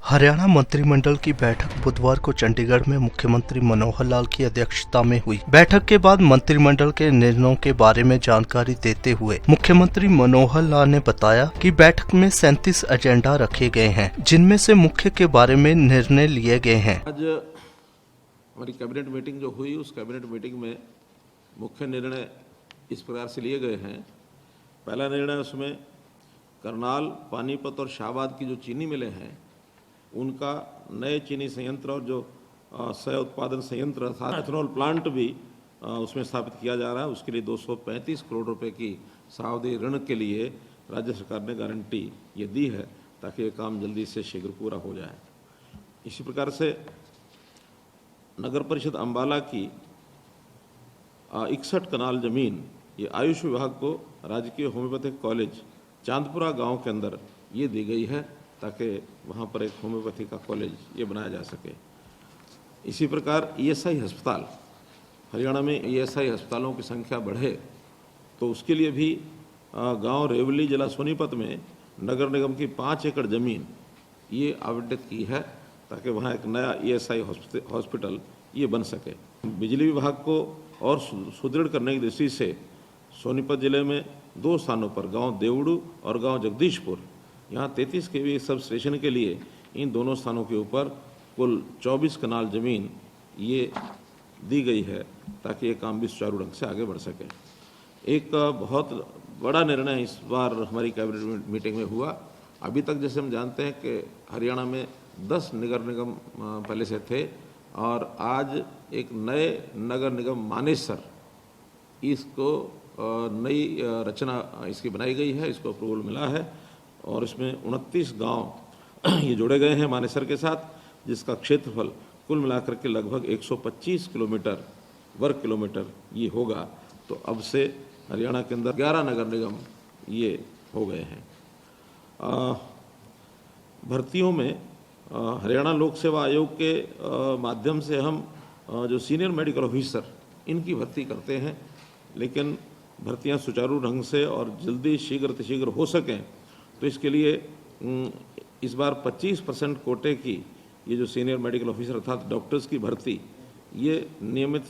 हरियाणा मंत्रिमंडल की बैठक बुधवार को चंडीगढ़ में मुख्यमंत्री मनोहर लाल की अध्यक्षता में हुई। बैठक के बाद मंत्रिमंडल के निर्णयों के बारे में जानकारी देते हुए मुख्यमंत्री मनोहर लाल ने बताया कि बैठक में 37 एजेंडा रखे गए हैं, जिनमें से मुख्य के बारे में निर्णय लिए गए हैं। आज हमारी कैबिनेट मीटिंग जो हुई, उस कैबिनेट मीटिंग में मुख्य निर्णय इस प्रकार से लिए गए हैं। पहला निर्णय उसमें करनाल, पानीपत और शाहबाद की जो चीनी मिलें हैं, उनका नए चीनी संयंत्र और जो सह उत्पादन संयंत्र अर्थात एथेनॉल प्लांट भी उसमें स्थापित किया जा रहा है। उसके लिए 235 करोड़ रुपए की सावधि ऋण के लिए राज्य सरकार ने गारंटी ये दी है, ताकि ये काम जल्दी से शीघ्र पूरा हो जाए। इसी प्रकार से नगर परिषद अम्बाला की 61 कनाल जमीन ये आयुष विभाग को राजकीय होम्योपैथिक कॉलेज चांदपुरा गांव के अंदर ये दी गई है, ताकि वहाँ पर एक होम्योपैथी का कॉलेज ये बनाया जा सके। इसी प्रकार ईएसआई अस्पताल, हरियाणा में ईएसआई अस्पतालों की संख्या बढ़े, तो उसके लिए भी गांव रेवली जिला सोनीपत में नगर निगम की 5 एकड़ ज़मीन ये आवंटित की है, ताकि वहाँ एक नया ईएसआई हॉस्पिटल ये बन सके। बिजली विभाग को और सुदृढ़ करने की दृष्टि से सोनीपत जिले में 2 स्थानों पर गांव देवड़ू और गांव जगदीशपुर, यहाँ 33 केवी सब स्टेशन के लिए इन दोनों स्थानों के ऊपर कुल 24 कनाल ज़मीन ये दी गई है, ताकि ये काम भी सुचारू ढंग से आगे बढ़ सके। एक बहुत बड़ा निर्णय इस बार हमारी कैबिनेट मीटिंग में हुआ। अभी तक जैसे हम जानते हैं कि हरियाणा में 10 नगर निगम पहले से थे, और आज एक नए नगर निगम मानेसर, इसको नई रचना इसकी बनाई गई है, इसको अप्रूवल मिला है, और इसमें 29 गांव ये जोड़े गए हैं मानेसर के साथ, जिसका क्षेत्रफल कुल मिलाकर के लगभग 125 वर्ग किलोमीटर ये होगा। तो अब से हरियाणा के अंदर 11 नगर निगम ये हो गए हैं। भर्तियों में हरियाणा लोक सेवा आयोग के माध्यम से हम जो सीनियर मेडिकल ऑफिसर इनकी भर्ती करते हैं, लेकिन भर्तियां सुचारू ढंग से और जल्दी शीघ्र हो सकें, तो इसके लिए इस बार 25% कोटे की ये जो सीनियर मेडिकल ऑफिसर अर्थात डॉक्टर्स की भर्ती ये नियमित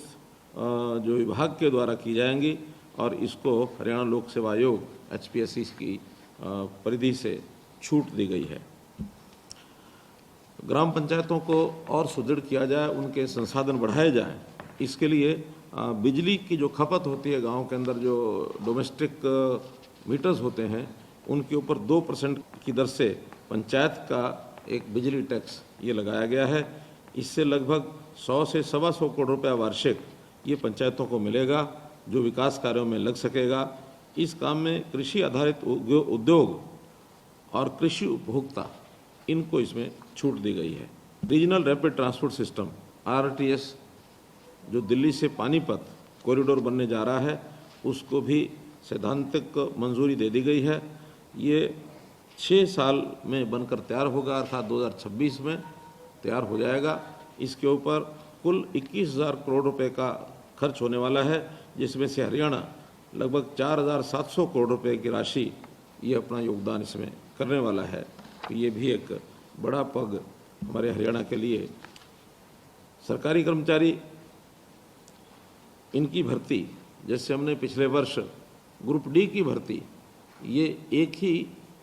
जो विभाग के द्वारा की जाएंगी, और इसको हरियाणा लोक सेवा आयोग HPSC की परिधि से छूट दी गई है। ग्राम पंचायतों को और सुदृढ़ किया जाए, उनके संसाधन बढ़ाए जाएं। इसके लिए बिजली की जो खपत होती है गांव के अंदर, जो डोमेस्टिक मीटर्स होते हैं, उनके ऊपर 2% की दर से पंचायत का एक बिजली टैक्स ये लगाया गया है। इससे लगभग 100 से 125 करोड़ रुपया वार्षिक ये पंचायतों को मिलेगा, जो विकास कार्यों में लग सकेगा। इस काम में कृषि आधारित उद्योग और कृषि उपभोक्ता, इनको इसमें छूट दी गई है। Regional rapid transport system RTS जो दिल्ली से पानीपत कॉरिडोर बनने जा रहा है, उसको भी सैद्धांतिक मंजूरी दे दी गई है। ये 6 साल में बनकर तैयार होगा, अर्थात 2026 में तैयार हो जाएगा। इसके ऊपर कुल 21,000 करोड़ रुपए का खर्च होने वाला है, जिसमें से हरियाणा लगभग 4,700 करोड़ रुपए की राशि ये अपना योगदान इसमें करने वाला है। तो ये भी एक बड़ा पग हमारे हरियाणा के लिए। सरकारी कर्मचारी इनकी भर्ती, जैसे हमने पिछले वर्ष ग्रुप D की भर्ती ये एक ही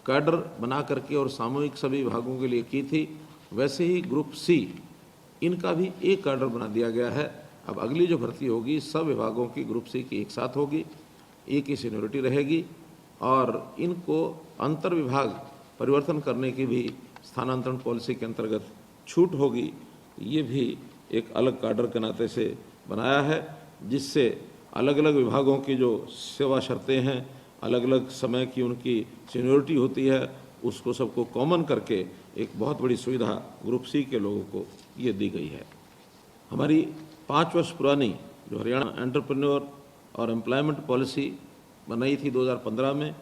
कैडर बना करके और सामूहिक सभी विभागों के लिए की थी, वैसे ही ग्रुप C इनका भी एक कैडर बना दिया गया है। अब अगली जो भर्ती होगी सब विभागों की ग्रुप C की एक साथ होगी, एक ही सीनियरिटी रहेगी, और इनको अंतर विभाग परिवर्तन करने की भी स्थानांतरण पॉलिसी के अंतर्गत छूट होगी। ये भी एक अलग कैडर के नाते से बनाया है, जिससे अलग अलग विभागों की जो सेवा शर्तें हैं, अलग अलग समय की उनकी सीनियरिटी होती है, उसको सबको कॉमन करके एक बहुत बड़ी सुविधा ग्रुप C के लोगों को ये दी गई है। हमारी 5 वर्ष पुरानी जो हरियाणा एंटरप्रेन्योर और एम्प्लॉयमेंट पॉलिसी बनाई थी 2015 में,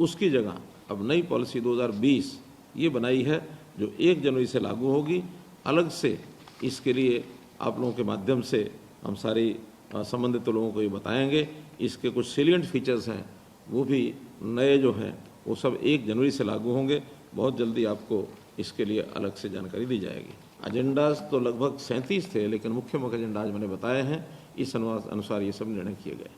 उसकी जगह अब नई पॉलिसी 2020 ये बनाई है, जो 1 जनवरी से लागू होगी। अलग से इसके लिए आप लोगों के माध्यम से हम सारी संबंधित लोगों को ये बताएंगे। इसके कुछ सेलिएंट फीचर्स हैं, वो भी नए जो हैं वो सब 1 जनवरी से लागू होंगे। बहुत जल्दी आपको इसके लिए अलग से जानकारी दी जाएगी। एजेंडाज तो लगभग 37 थे, लेकिन मुख्य एजेंडाज मैंने बताए हैं, इस अनुसार ये सब निर्णय किए गए।